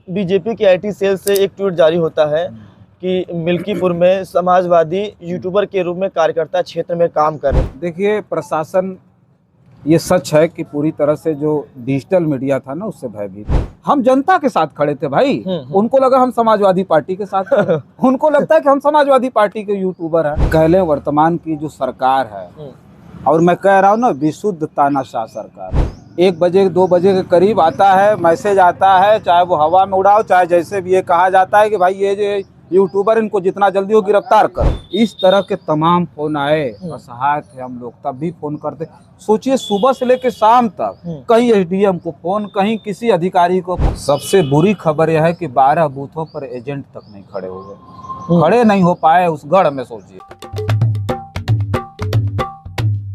BJP के IT cell से एक ट्वीट जारी होता है कि मिल्कीपुर में समाजवादी यूट्यूबर के रूप में कार्यकर्ता क्षेत्र में काम कर रहे हैं। देखिए, प्रशासन ये सच है कि पूरी तरह से जो डिजिटल मीडिया था ना, उससे भयभीत है। हम जनता के साथ खड़े थे भाई। उनको लगा हम समाजवादी पार्टी के साथ खड़े। उनको लगता है कि हम समाजवादी पार्टी के यूट्यूबर हैं। कह लें वर्तमान की जो सरकार है, और मैं कह रहा हूँ ना, विशुद्ध तानाशाह सरकार। 1 बजे 2 बजे के करीब आता है, मैसेज आता है, चाहे वो हवा में उड़ाओ, चाहे जैसे भी ये कहा जाता है कि भाई ये जो यूट्यूबर, इनको जितना जल्दी हो गिरफ्तार करो। इस तरह के तमाम फोन आए, असहाय थे हम लोग, तब भी फोन करते। सोचिए, सुबह से लेकर शाम तक कहीं एसडीएम को फोन, कहीं किसी अधिकारी को। सबसे बुरी खबर यह है कि 12 बूथों पर एजेंट तक नहीं खड़े हुए, खड़े नहीं हो पाए उस गढ़ में। सोचिए,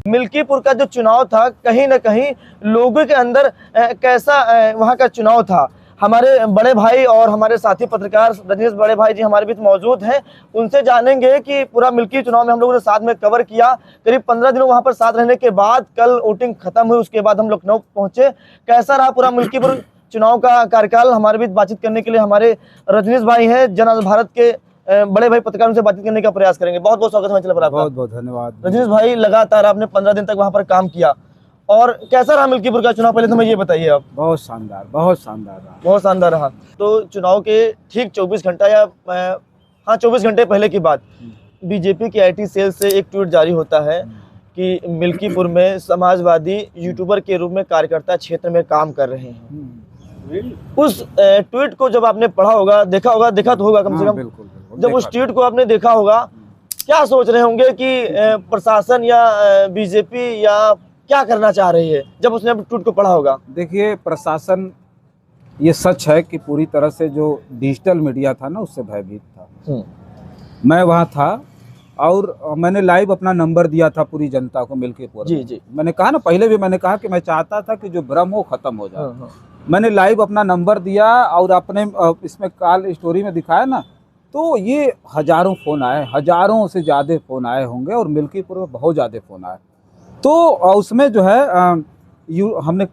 मिल्कीपुर का जो चुनाव था, कहीं ना कहीं लोगों के अंदर कैसा वहां का चुनाव था। हमारे बड़े भाई और हमारे साथी पत्रकार रजनीश बड़े भाई जी हमारे बीच मौजूद हैं। उनसे जानेंगे कि पूरा मिल्की चुनाव में हम लोगों ने साथ में कवर किया। करीब 15 दिनों वहां पर साथ रहने के बाद कल वोटिंग खत्म हुई, उसके बाद हम लखनऊ पहुंचे। कैसा रहा पूरा मिल्कीपुर चुनाव का कार्यकाल, हमारे बीच बातचीत करने के लिए हमारे रजनीश भाई हैं, जन भारत के बड़े भाई पत्रकार, उनसे बातचीत करने का प्रयास करेंगे। बहुत बहुत स्वागत है। बहुत बहुत धन्यवाद रजनीश भाई, लगातार आपने 15 दिन तक वहां पर काम किया, और कैसा रहा मिल्कीपुर का चुनाव, पहले तो मुझे ये बताइए आप। बहुत शानदार, बहुत शानदार रहा। बहुत शानदार रहा। तो चुनाव के ठीक 24 घंटा या 24 घंटे पहले की बात, बीजेपी के आईटी सेल से एक ट्वीट जारी होता है कि मिल्कीपुर में समाजवादी यूट्यूबर के रूप में कार्यकर्ता क्षेत्र में काम कर रहे हैं। उस ट्वीट को जब आपने पढ़ा होगा, देखा होगा, देखा तो होगा कम से कम। बिल्कुल, जब उस ट्वीट को आपने देखा होगा, क्या सोच रहे होंगे कि प्रशासन या बीजेपी या क्या करना चाह रही है, जब उसने ट्वीट को पढ़ा होगा? देखिए, प्रशासन ये सच है कि पूरी तरह से जो डिजिटल मीडिया था ना, उससे भयभीत था। मैं वहाँ था और मैंने लाइव अपना नंबर दिया था पूरी जनता को मिल्कीपुर। जी। मैंने कहा ना, पहले भी मैंने कहा कि मैं चाहता था कि जो भ्रम हो खत्म हो जाए। मैंने लाइव अपना नंबर दिया और अपने इसमें कॉल स्टोरी में दिखाया ना, तो ये हजारों फ़ोन आए, हजारों से ज़्यादा फ़ोन आए होंगे, और मिल्कीपुर में बहुत ज़्यादा फ़ोन आए। तो उसमें जो है हमने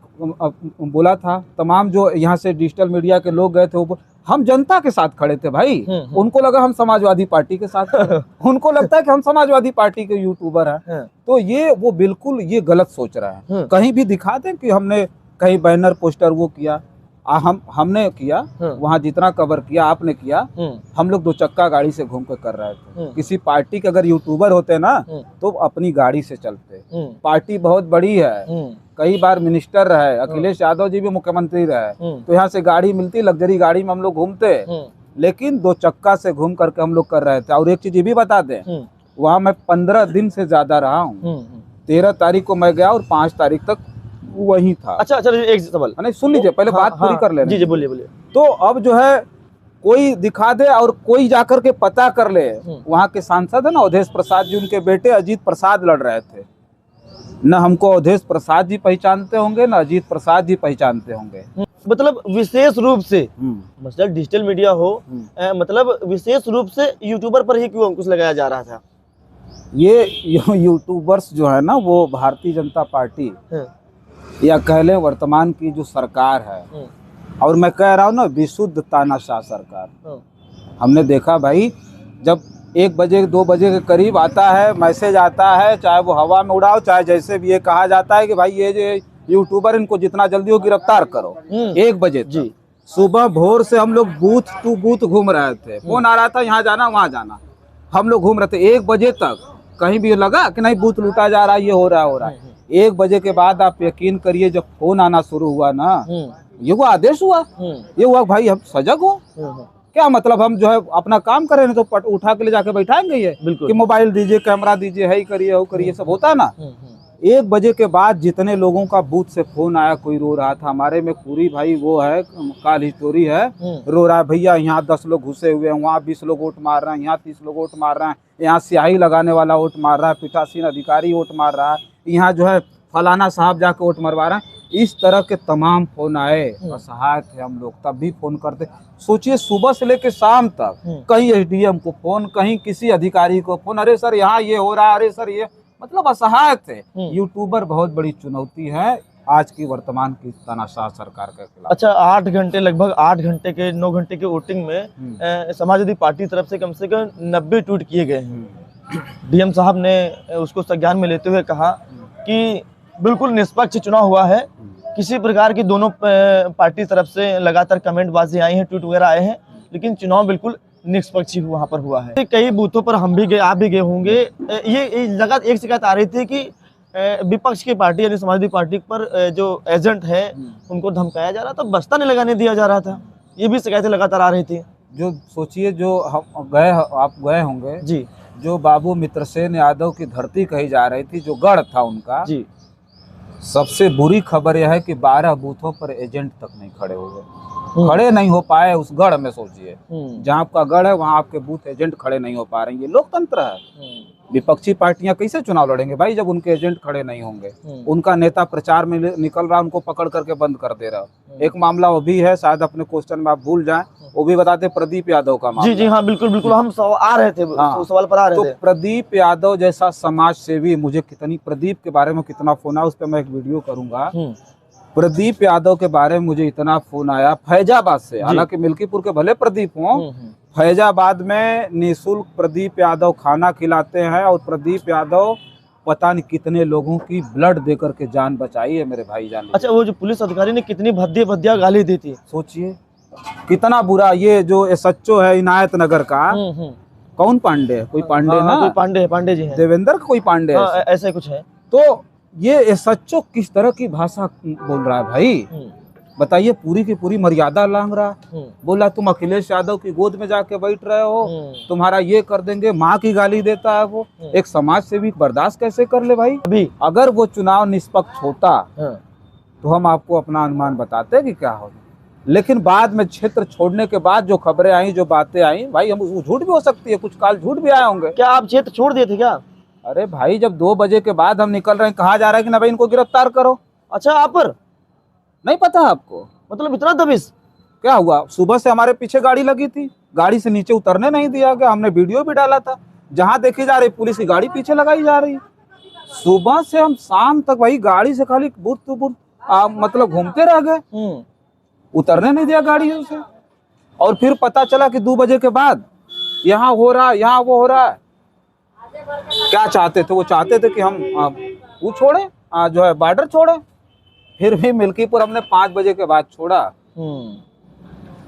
बोला था, तमाम जो यहाँ से डिजिटल मीडिया के लोग गए थे, वो हम जनता के साथ खड़े थे भाई। उनको लगा हम समाजवादी पार्टी के साथ उनको लगता है कि हम समाजवादी पार्टी के यूट्यूबर हैं। तो ये वो बिल्कुल ये गलत सोच रहे हैं। कहीं भी दिखा दें कि हमने कहीं बैनर पोस्टर वो किया, हमने किया वहाँ, जितना कवर किया आपने किया। हम लोग 2 चक्का गाड़ी से घूम कर रहे थे। किसी पार्टी के अगर यूट्यूबर होते ना, तो अपनी गाड़ी से चलते। पार्टी बहुत बड़ी है, कई बार मिनिस्टर रहे, अखिलेश यादव जी भी मुख्यमंत्री रहे, तो यहाँ से गाड़ी मिलती, लग्जरी गाड़ी में हम लोग घूमते। लेकिन 2 चक्का से घूम करके हम लोग कर रहे थे। और एक चीज ये भी बता दें, वहाँ मैं 15 दिन से ज्यादा रहा हूँ। 13 तारीख को मैं गया और 5 तारीख तक वही था। अच्छा, एक सवाल, नहीं, सुन लीजिए, पहले बात पूरी कर लेना। जी बोलिए। तो अब जो है, कोई दिखा दे और कोई जाकर के पता कर ले। वहाँ के सांसद है ना अवधेश प्रसाद जी, उनके बेटे अजीत प्रसाद लड़ रहे थे। न हमको अवधेश प्रसाद जी पहचानते होंगे, न अजीत प्रसाद जी पहचानते होंगे। मतलब विशेष रूप से, मतलब डिजिटल मीडिया हो, मतलब विशेष रूप से यूट्यूबर पर ही क्यों अंकुश लगाया जा रहा था? ये यूट्यूबर्स जो है ना, वो भारतीय जनता पार्टी या कह लें वर्तमान की जो सरकार है, और मैं कह रहा हूँ ना, विशुद्ध तानाशाह सरकार। हमने देखा भाई, जब 1 बजे 2 बजे के करीब आता है, मैसेज आता है, चाहे वो हवा में उड़ाओ, चाहे जैसे भी ये कहा जाता है कि भाई ये जो यूट्यूबर, इनको जितना जल्दी हो गिरफ्तार करो। 1 बजे जी, सुबह भोर से हम लोग बूथ टू बूथ घूम रहे थे। फोन आ रहा था, यहाँ जाना वहाँ जाना, हम लोग घूम रहे थे 1 बजे तक। कहीं भी लगा कि नहीं बूथ लूटा जा रहा है, ये हो रहा है। 1 बजे के बाद आप यकीन करिए, जब फोन आना शुरू हुआ ना, ये वो आदेश हुआ, ये हुआ भाई हम सजग हो। क्या मतलब, हम जो है अपना काम करें तो उठा के ले जाके बैठाएंगे ये कि मोबाइल दीजिए, कैमरा दीजिए, है करिए, वो करिए, सब होता है ना। 1 बजे के बाद जितने लोगों का बूथ से फोन आया, कोई रो रहा था। हमारे में पूरी भाई वो है कॉल हिस्टोरी है, रो रहा है भैया यहाँ 10 लोग घुसे हुए हैं, वहाँ 20 लोग वोट मार रहे हैं, यहाँ 30 लोग वोट मार रहे हैं, यहाँ स्याही लगाने वाला वोट मार रहा है, पीठासीन अधिकारी वोट मार रहा है, यहाँ जो है फलाना साहब जाके वोट मरवा रहे हैं। इस तरह के तमाम फोन आए, असहाय थे हम लोग, तब भी फोन करते। सोचिए, सुबह से लेकर शाम तक कहीं एसडीएम को फोन, कहीं किसी अधिकारी को फोन, अरे सर यहाँ ये हो रहा है, अरे सर ये, मतलब असहाय थे। यूट्यूबर बहुत बड़ी चुनौती है, आज की वर्तमान की तानाशाह सरकार के खिलाफ। अच्छा, 8 घंटे, लगभग 8 घंटे के 9 घंटे के वोटिंग में समाजवादी पार्टी की तरफ से कम 90 ट्वीट किए गए हैं। डीएम साहब ने उसको संज्ञान में लेते हुए कहा कि बिल्कुल निष्पक्ष चुनाव हुआ है, किसी प्रकार की दोनों पार्टी तरफ से लगातार कमेंटबाजी आई है, ट्वीट वगैरह आए हैं, लेकिन चुनाव बिल्कुल निष्पक्ष ही वहाँ पर हुआ है। कई बूथों पर हम भी गए, आप भी गए होंगे। ये लगातार एक शिकायत आ रही थी कि विपक्ष की पार्टी यानी समाजवादी पार्टी पर जो एजेंट है उनको धमकाया जा रहा था, बस्ता नहीं लगाने दिया जा रहा था। ये भी शिकायतें लगातार आ रही थी। जो सोचिए, जो हम गए, आप गए होंगे जी, जो बाबू मित्रसेन यादव की धरती कही जा रही थी, जो गढ़ था उनका जी, सबसे बुरी खबर यह है कि 12 बूथों पर एजेंट तक नहीं खड़े हुए, खड़े नहीं हो पाए उस गढ़ में। सोचिए, जहाँ आपका गढ़ है वहाँ आपके बूथ एजेंट खड़े नहीं हो पा रहे हैं। ये लोकतंत्र है। विपक्षी पार्टियां कैसे चुनाव लड़ेंगे भाई जब उनके एजेंट खड़े नहीं होंगे? उनका नेता प्रचार में निकल रहा, उनको पकड़ करके बंद कर दे रहा। एक मामला वो भी है, शायद अपने क्वेश्चन में आप भूल जाएं, वो भी बताते, प्रदीप यादव का मामला। जी जी हाँ, बिल्कुल बिल्कुल, हम आ रहे थे, हाँ, सवाल पर आ रहे थे। तो प्रदीप यादव जैसा समाज सेवी, मुझे कितनी प्रदीप के बारे में कितना फोन आया, उस पर मैं एक वीडियो करूंगा। प्रदीप यादव के बारे में मुझे इतना फोन आया फैजाबाद से, हालांकि मिल्कीपुर के भले प्रदीप हों, फैजाबाद में निःशुल्क प्रदीप यादव खाना खिलाते हैं, और प्रदीप यादव पता नहीं कितने लोगों की ब्लड देकर के जान बचाई है मेरे भाई जान। अच्छा, वो जो पुलिस अधिकारी ने कितनी भद्दिया गाली दी थी, सोचिए कितना बुरा। ये जो एसएचओ है इनायत नगर का, कौन पांडे है, कोई पांडे ना, कोई पांडे जी हैं, देवेंद्र का कोई पांडे, ऐसे कुछ है। तो ये एसएचओ किस तरह की भाषा बोल रहा है भाई, बताइए। पूरी की पूरी मर्यादा लांघ रहा है। बोला तुम अखिलेश यादव की गोद में जाके बैठ रहे हो, तुम्हारा ये कर देंगे, माँ की गाली देता है वो। एक समाज सेवी बर्दाश्त कैसे कर ले भाई? अभी अगर वो चुनाव निष्पक्ष होता तो हम आपको अपना अनुमान बताते कि क्या होगा, लेकिन बाद में क्षेत्र छोड़ने के बाद जो खबरें आई, जो बातें आई भाई, हम झूठ भी हो सकती है, कुछ काल झूठ भी आए होंगे। क्या आप क्षेत्र छोड़ दिए थे क्या? अरे भाई, जब 2 बजे के बाद हम निकल रहे हैं, कहा जा रहा है कि ना भाई इनको गिरफ्तार करो। अच्छा, आप पर नहीं पता आपको? मतलब इतना दबिश? क्या हुआ, सुबह से हमारे पीछे गाड़ी लगी थी, गाड़ी से नीचे उतरने नहीं दिया गया। हमने वीडियो भी डाला था, जहां देखी जा रही पुलिस की गाड़ी पीछे लगाई जा रही। सुबह से हम शाम तक वही गाड़ी से खाली बुत टू बुत मतलब घूमते रह गए, उतरने नहीं दिया गाड़ी से। और फिर पता चला कि 2 बजे के बाद यहाँ हो रहा है, यहाँ वो हो रहा है। क्या चाहते थे? वो चाहते थे कि हम वो छोड़े, जो है बॉर्डर छोड़े। फिर भी मिल्कीपुर हमने 5 बजे के बाद छोड़ा।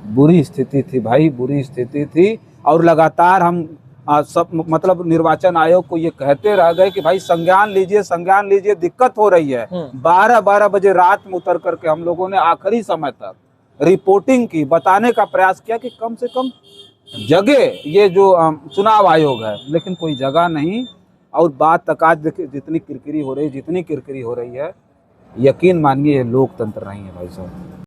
बुरी स्थिति थी भाई, बुरी स्थिति थी। और लगातार हम सब मतलब निर्वाचन आयोग को ये कहते रह गए कि भाई संज्ञान लीजिए, संज्ञान लीजिए, दिक्कत हो रही है। 12 बजे रात में उतर करके हम लोगों ने आखिरी समय तक रिपोर्टिंग की, बताने का प्रयास किया कि कम से कम जगह ये जो चुनाव आयोग है, लेकिन कोई जगह नहीं। और बात तक आज देखिए जितनी किरकिरी हो रही है, यकीन मानिए ये लोकतंत्र नहीं है भाई साहब।